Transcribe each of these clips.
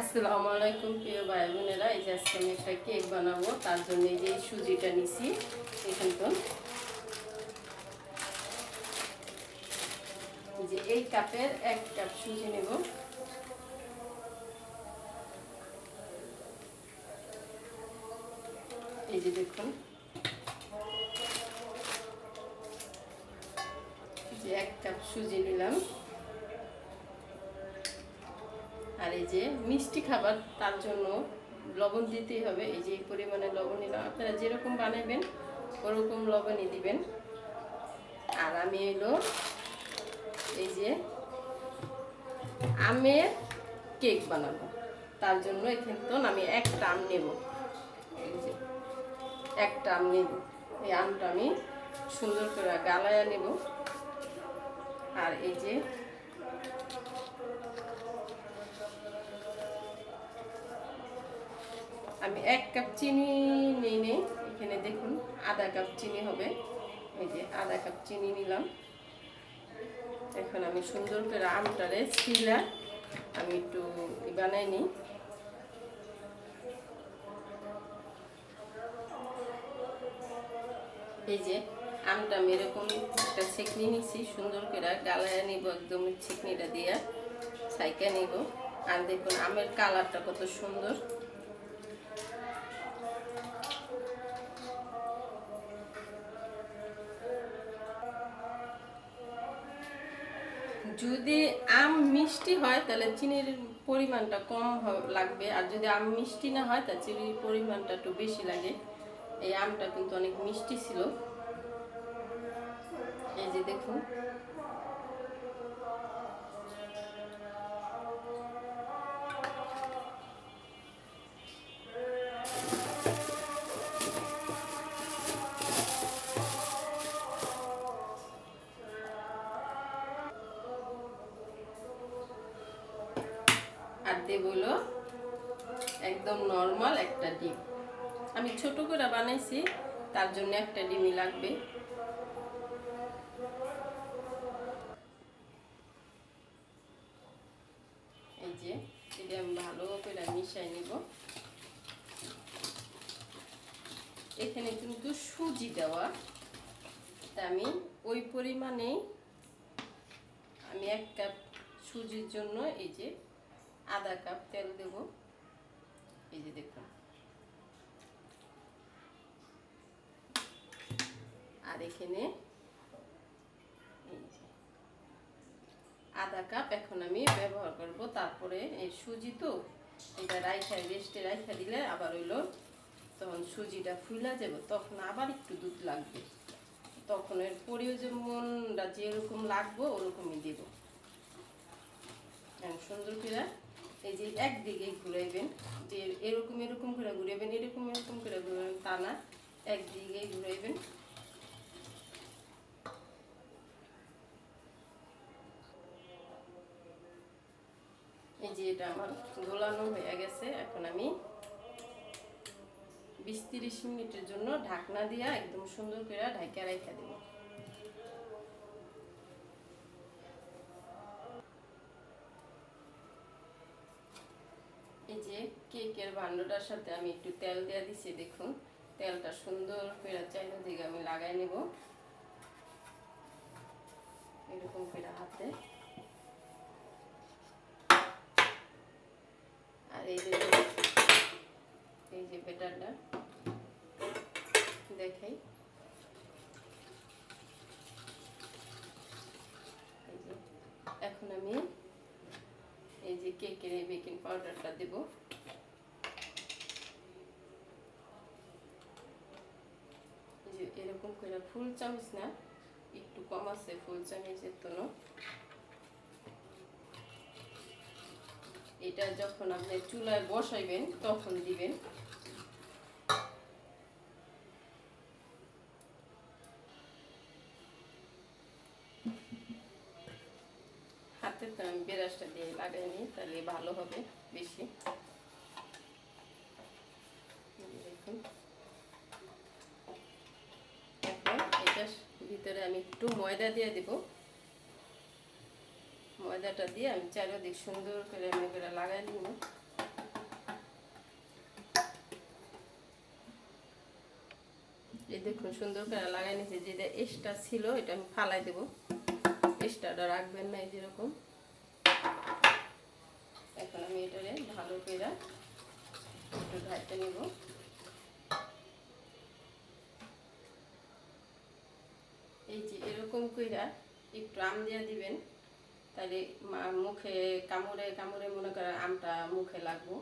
আসসালামু আলাইকুম প্রিয় ভাই বোনেরা, এই যে আজকে আমি একটা কেক বানাবো। তার জন্য এই যে সুজিটা নিছি। এখান তো যে এই কাপের 1 কাপ সুজি নেব। এই যে দেখুন, যে 1 কাপ সুজি নিলাম। আর এই যে মিষ্টি খাবার, তার জন্য লবণ দিতেই হবে। এই যে এই পরিমাণে লবণ নিলাম। আপনারা যেরকম বানাবেন ওরকম লবণই দিবেন। আর আমি এলো এই যে আমের কেক বানাবো। তার জন্য এখানে তো আমি একটা আম নেব। এই যে একটা আম নেব। এই আমটা আমি সুন্দর করে গালায়া নেব। আর এই যে আমি 1 কাপ চিনি নেই। এখানে দেখুন আধা কাপ চিনি হবে। এই যে আধা কাপ চিনি নিলাম। এখন আমি সুন্দর করে আমটারে ছিলা আমি একটু বানাই নিই। এই যে আমটা আমি এরকম একটা ছেঁকনি নিচ্ছি, সুন্দর করে গালায় নিব, একদম ছেঁকনিটা দিয়ে ছাইকা নিব। আর দেখুন আমের কালারটা কত সুন্দর। যদি আম মিষ্টি হয় তাহলে চিনির পরিমাণটা কম লাগবে, আর যদি আম মিষ্টি না হয় তাহলে চিনির পরিমাণটা একটু বেশি লাগে। এই আমটা কিন্তু অনেক মিষ্টি ছিল। এই যে দেখুন, আর দেব হলো একদম নর্মাল একটা ডিম। আমি ছোট করে বানাইছি, তার জন্য একটা ডিমই লাগবে। এই যে এটা আমি ভালো করে মিশাই নিব। এখানে কিন্তু সুজি দেওয়া, তা আমি ওই পরিমাণেই আমি 1 কাপ সুজির জন্য এই যে আধা কাপ তেল দেব। এই যে দেখুন, আর এখানে এই যে আধা কাপ এখন আমি ব্যবহার করব। তারপরে এই সুজি তো এটা রেস্টে রাইখা দিলে আবার হইলো তখন সুজিটা ফুলা যাবে, তখন আবার একটু দুধ লাগবে। তখন এর প্রয়োজনটা যেরকম লাগবে ওরকমই দেব। সুন্দর করে এই যে একদিকে ঘুরাইবেন, যে এরকম এরকম করে ঘুরাইবেন, এরকম এরকম করে ঘুরাবেন তা না, একদিকে ঘুরাইবেন। এই যে এটা আমার গোলানো হয়ে গেছে। এখন আমি 20-30 মিনিটের জন্য ঢাকনা দিয়া একদম সুন্দর করে ঢাকা রাখা দেব। এই যে কেকের ভান্ডটার সাথে আমি একটু তেল দিয়ে দিছি। দেখুন তেলটা সুন্দর করে চারিদিকে আমি লাগাই নেব, এরকম করে হাতে। আর এই যে ব্যাটারটা দেখাই, এই যে এখন আমি এই যে কেকের এই বেকিং পাউডারটা দেব। এই যে এরকম করে ফুল চামচ না, একটু কম আছে ফুল চামচের তো। এটা যখন আপনি চুলায় বসাইবেন তখন দিবেন। হাতে তো আমি ব্রাশটা দিয়ে লাগাই নিই, তাহলে ভালো হবে বেশি। দেখুন এখন এটার ভিতরে আমি একটু ময়দা দিয়ে দেব। ময়দাটা দিয়ে আমি চারিদিক সুন্দর করে আমি লাগাই নিব। এই দেখুন সুন্দর করে লাগাই নিয়েছি, যেটা এক্সট্রা ছিল এটা আমি ফালাই দেবো, এক্সট্রাটা রাখবেন না এই যেরকম। এখন আমি এটারে ভালো করে একটু ঢাকতে নেব। এই যে এরকম কইরা একটু আম দিয়ে দিবেন, তাহলে মুখে কামড়ে কামড়ে মনে করেন আমটা মুখে লাগবো,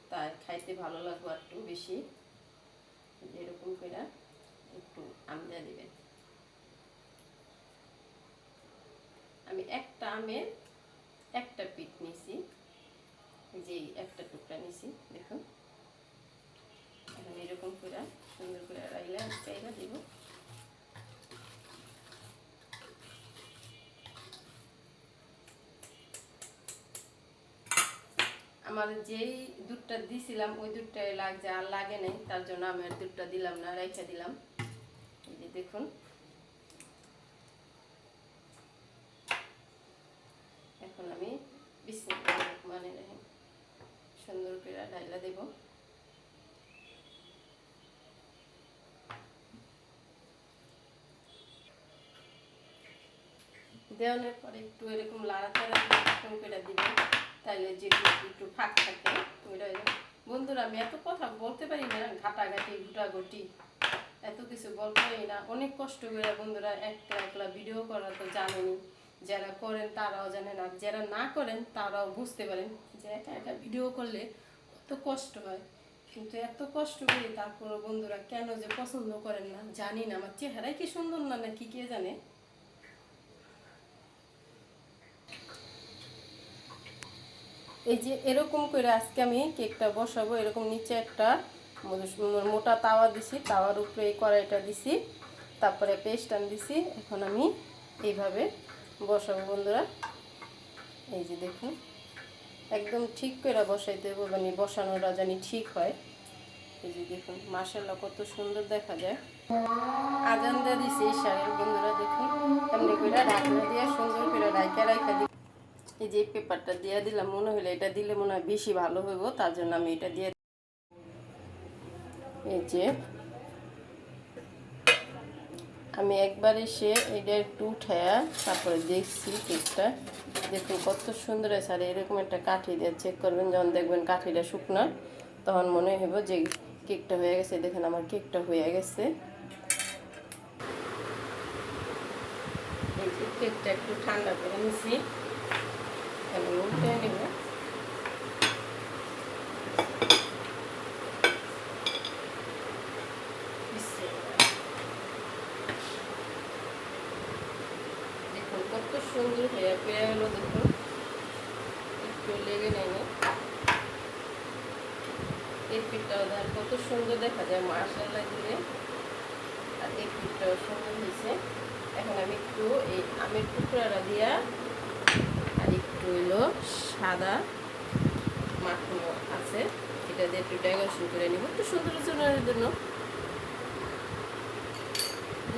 তাই খাইতে ভালো লাগবো একটু বেশি। এরকম কইরা একটু আম দিয়ে দিবেন। আমি একটা আমের একটা পিঠ নিছি, যে একটা টুকরা নিছি দেখুন। এখন এরকম করে সুন্দর করে রাইলা চাইলা দিব। আমার যেই দুধটা দিছিলাম ওই দুধটাই লাগছে, আর লাগে নাই, তার জন্য আমি আর দুধটা দিলাম না, রাইখা দিলাম। এই যে দেখুন এখন আমি বিসমিল্লাহির রহমানির রহিম সুন্দর করে ঢাইলা দেব। দেওয়ানোর পরে একটু এরকম লাড়াচাড়া এরকম করে দিবেন, তাইলে যেটু একটু ফাঁক থাকে ওইটা। বন্ধুরা আমি এত কথা বলতে পারি না, ঘাটাঘাটি ঘুটাঘুটি এত কিছু বলতে পারি না, অনেক কষ্ট করে বন্ধুরা একলা একলা ভিডিও করা তো জানেনি, যারা করেন তারাও জানেন, আর যারা না করেন তারাও বুঝতে পারেন যে একা একা ভিডিও করলে কত কষ্ট হয়। কিন্তু এত কষ্ট করি তারপরও বন্ধুরা কেন যে পছন্দ করেন না জানি না, আমার চেহারাই কি সুন্দর না নাকি কে জানে। এই যে এরকম করে আজকে আমি কেকটা বসাবো, এরকম নিচে একটা মোটা তাওয়া দিছি, তাওয়ার উপরে এই কড়াইটা দিছি, তারপরে পেস্টটা দিছি। এখন আমি এইভাবে বসাবো বন্ধুরা। এই যে দেখুন একদম ঠিক করে বসাইতে হবে, মানে বসানোটা জানি ঠিক হয়। এই যে দেখুন মাশাআল্লাহ কত সুন্দর দেখা যায়। আজান দিয়ে দিছি ইশারের বন্ধুরা, দেখুন এমনি করে ঢাকনা দিয়ে সুন্দর করে রাইখা দিই। এই যে পেপারটা দিয়ে দিলাম, মনে হলো এটা দিলে মনে হয় বেশি ভালো হইব, তার জন্য আমি এটা দিয়ে। এই যে আমি একবার এসে এটা একটু উঠায়া তারপরে দেখছি কেকটা, দেখুন কত সুন্দর হয়েছে। আর এরকম একটা কাঠি দিয়ে চেক করবেন, যখন দেখবেন কাঠিটা শুকনো তখন মনে হইব যে কেকটা হয়ে গেছে। দেখেন আমার কেকটা হয়ে গেছে। এই যে কেকটা একটু ঠান্ডা করে নিছি, আমি উল্টে নেব। দেখুন কত সুন্দর হয়ে পেয়ে গেল, দেখুন একটু লেগে নেই। এই পিঠটাও দেখ কত সুন্দর দেখা যায় মাশাআল্লাহ দিলে, আর এই পিঠটাও সুন্দর হয়েছে। এখন আমি একটু এই আমের টুকরাটা দিয়া আর একটু হইলো সাদা মাখানো আছে, এটা দিয়ে একটু ডেকোরেশন করে নিব একটু সৌন্দর্যের জন্য।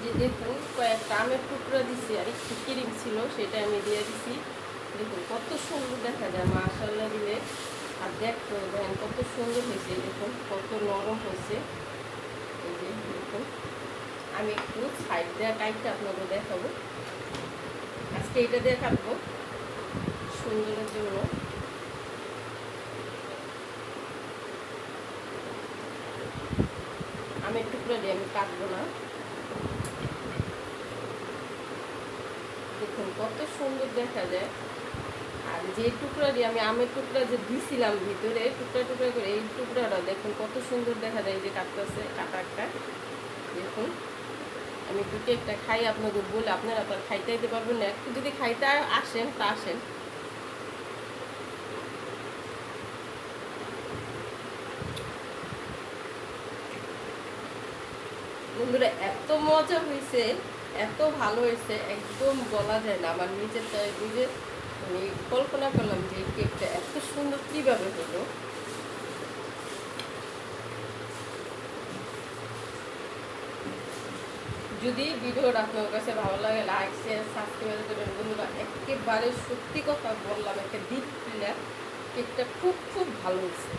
যে দেখুন কয়েকটা আমের টুকরা দিছি, আর একটু ক্রিম ছিল সেটা আমি দিয়ে দিছি। দেখুন কত সুন্দর দেখা যায় মাশাআল্লাহ দিলে, আর দেখতে দেখেন কত সুন্দর হয়েছে, দেখুন কত নরম হয়েছে। এই যে দেখুন আমি একটু সাইড দিয়ে কাইটটা আপনাদের দেখাবো, আজকে এটা দিয়ে কাটবো সুন্দরের জন্য। আমের টুকরা দিয়ে আমি কাটবো না। দেখুন কত সুন্দর দেখা যায়। আর যে টুকরা দিয়ে আমি আমের টুকরা যে দিছিলাম ভিতরে টুকরা টুকরা করে, এই টুকরাটা দেখুন কত সুন্দর দেখা যায়, যে কাটতেছে কাটা একটা। দেখুন আমি একটু কেকটা খাই আপনাদের বলে, আপনারা তো খাইতে দিতে পারবেন না, একটু যদি খাইতে আসেন তা আসেন। বন্ধুরা এত মজা হয়েছে, এত ভালো হয়েছে, একদম বলা যায় না। আমার নিজের বুঝে আমি কল্পনা করলাম যে কেকটা এত সুন্দর কীভাবে হলো। যদি ভিডিওটা আপনার কাছে ভালো লাগে লাইক শেয়ার সাবস্ক্রাইব করবেন বন্ধুরা। একেবারে সত্যি কথা বললাম, একটা ডিপ ক্লিয়ার কেকটা খুব খুব ভালো হয়েছে।